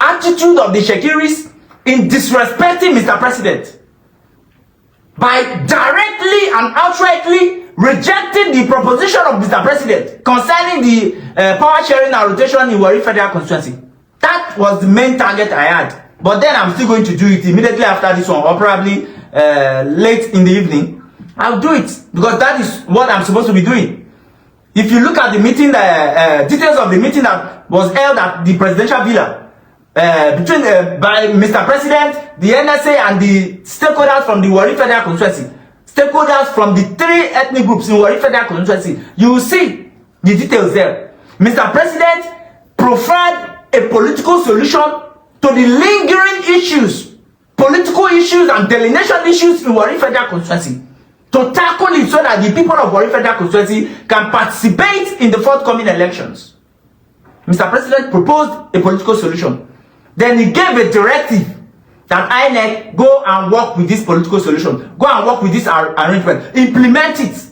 attitude of the Shekiris in disrespecting Mr. President by directly and outrightly rejecting the proposition of Mr. President concerning the power sharing and rotation in Warri Federal Constituency. That was the main target I had. But then I'm still going to do it immediately after this one, or probably late in the evening. I'll do it because that is what I'm supposed to be doing. If you look at the meeting, details of the meeting that was held at the presidential villa between by Mr. President, the NSA, and the stakeholders from the Warri Federal Constituency, stakeholders from the 3 ethnic groups in Warri Federal Constituency, you will see the details there. Mr. President preferred a political solution to the lingering issues, political issues and delineation issues in Warri Federal Constituency, to tackle it so that the people of Warri Federal Constituency can participate in the forthcoming elections. Mr. President proposed a political solution. Then he gave a directive that INEC go and work with this political solution, go and work with this arrangement, implement it.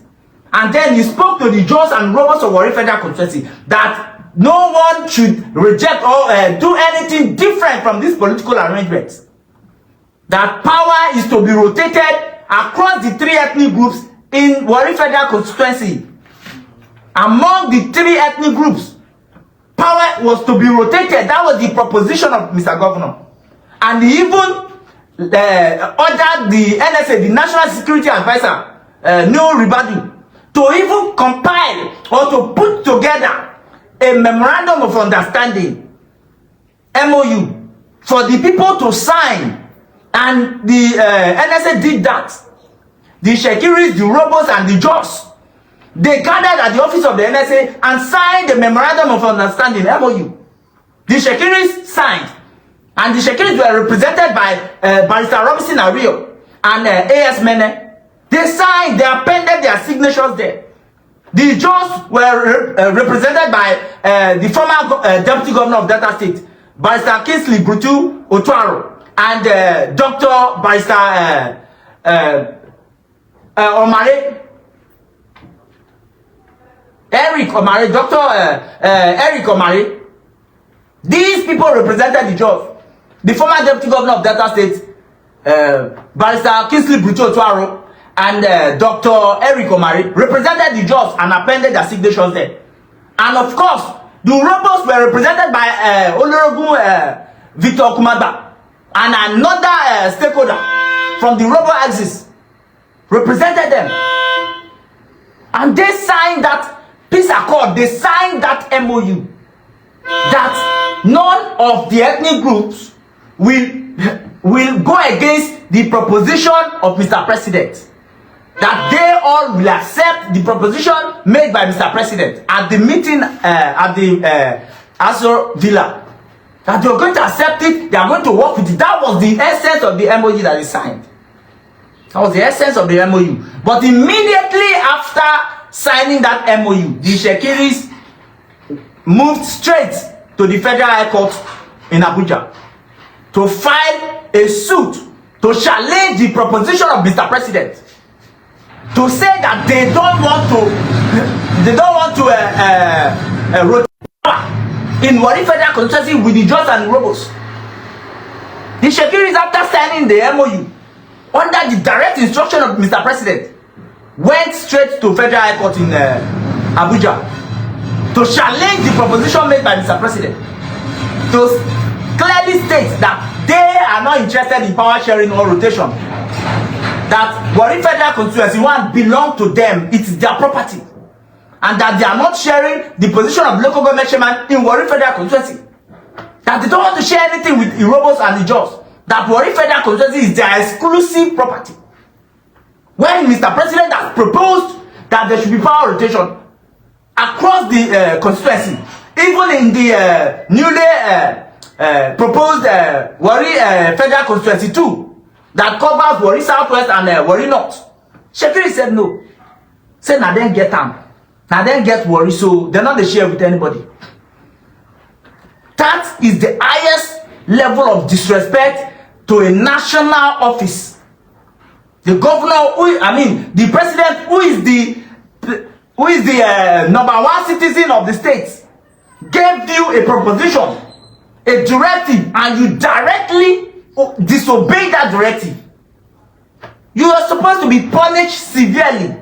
And then he spoke to the Joes and Robots of Warri Federal Constituency that no one should reject or do anything different from this political arrangement. That power is to be rotated across the 3 ethnic groups in Warri Federal Constituency. Among the 3 ethnic groups, power was to be rotated. That was the proposition of Mr. Governor. And he even ordered the NSA, the National Security Advisor, Nuhu Ribadu, to even compile or to put together a memorandum of understanding, MOU, for the people to sign. And the NSA did that. The Shekiris, the Robots, and the Joes, they gathered at the office of the NSA and signed the memorandum of understanding, MOU. The Shekiris signed. And the Shekiris were represented by Barrister Robinson Ario and A.S. Mene. They signed, they appended their signatures there. The Joes were represented by the former Deputy Governor of Delta State, Barrister Kingsley Brutu Otuaro, and Dr. Barrister Omare, Eric Omare, Dr. Eric Omare. These people represented the Joes. The former Deputy Governor of Delta State, Barrister Kingsley Brutu Otuaro, and Dr. Eric Omare represented the Joes and appended their signatures there. And of course, the Robots were represented by Olorogun Victor Kumaba, and another stakeholder from the Robo axis represented them. And they signed that peace accord, they signed that MOU, that none of the ethnic groups will go against the proposition of Mr. President. That they all will accept the proposition made by Mr. President at the meeting at the Azor Villa. That they are going to accept it, they are going to work with it. That was the essence of the MOU that they signed. That was the essence of the MOU. But immediately after signing that MOU, the Shekiris moved straight to the Federal High Court in Abuja to file a suit to challenge the proposition of Mr. President, to say that they don't want to rotate in Warri Federal Constituency with the Joes and Robots. The Shekiris, after signing the MOU under the direct instruction of Mr. President, went straight to Federal High Court in Abuja to challenge the proposition made by Mr. President, to clearly state that they are not interested in power sharing or rotation, that Warri Federal Constituency one belong to them, it is their property, and that they are not sharing the position of local government chairman in Warri Federal Constituency, that they don't want to share anything with the Robots and the Joes, that Warri Federal Constituency is their exclusive property. When Mr. President has proposed that there should be power rotation across the constituency, even in the newly proposed Warri Federal Constituency 2, that covers Warri Southwest and Warri North, Shekiri said no. Say now then get them. Now then get Warri, so they're not the share with anybody. That is the highest level of disrespect to a national office. The governor, the president, who is the number one citizen of the state, gave you a proposition a directive and you directly disobey that directive, you are supposed to be punished severely.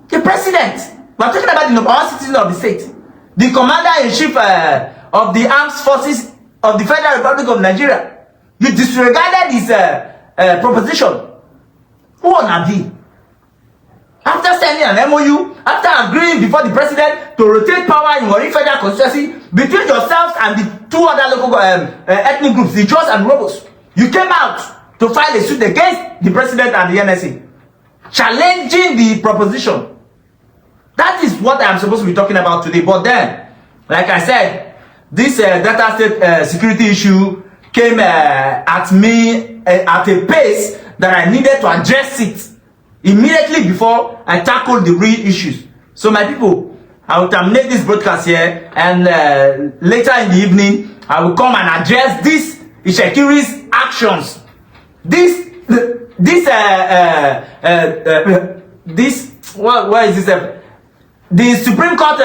The president, we are talking about all citizens of the state, the commander-in-chief of the armed forces of the Federal Republic of Nigeria, you disregarded his proposition. Who on be? After sending an MOU, after agreeing before the president to rotate power in Warri Federal Constituency between yourselves and the two other local ethnic groups, the Chos and Robos, you came out to file a suit against the president and the NSA, challenging the proposition. That is what I am supposed to be talking about today. But then, like I said, this data state security issue came at me at a pace that I needed to address it immediately before I tackled the real issues. So my people, I will terminate this broadcast here, and later in the evening, I will come and address this Itsekiri's actions. What is this? The Supreme Court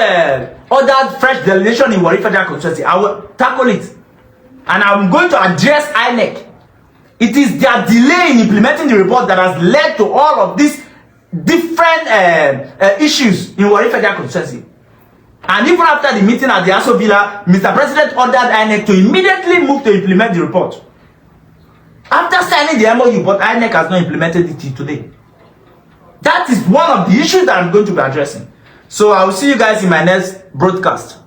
ordered fresh delegation in Warri Federal Constituency. I will tackle it, and I'm going to address INEC. It is their delay in implementing the report that has led to all of these different issues in Warri Federal Constituency. And even after the meeting at the Aso Villa, Mr. President ordered INEC to immediately move to implement the report. After signing the MOU, but INEC has not implemented it till today. That is one of the issues that I'm going to be addressing. So I will see you guys in my next broadcast.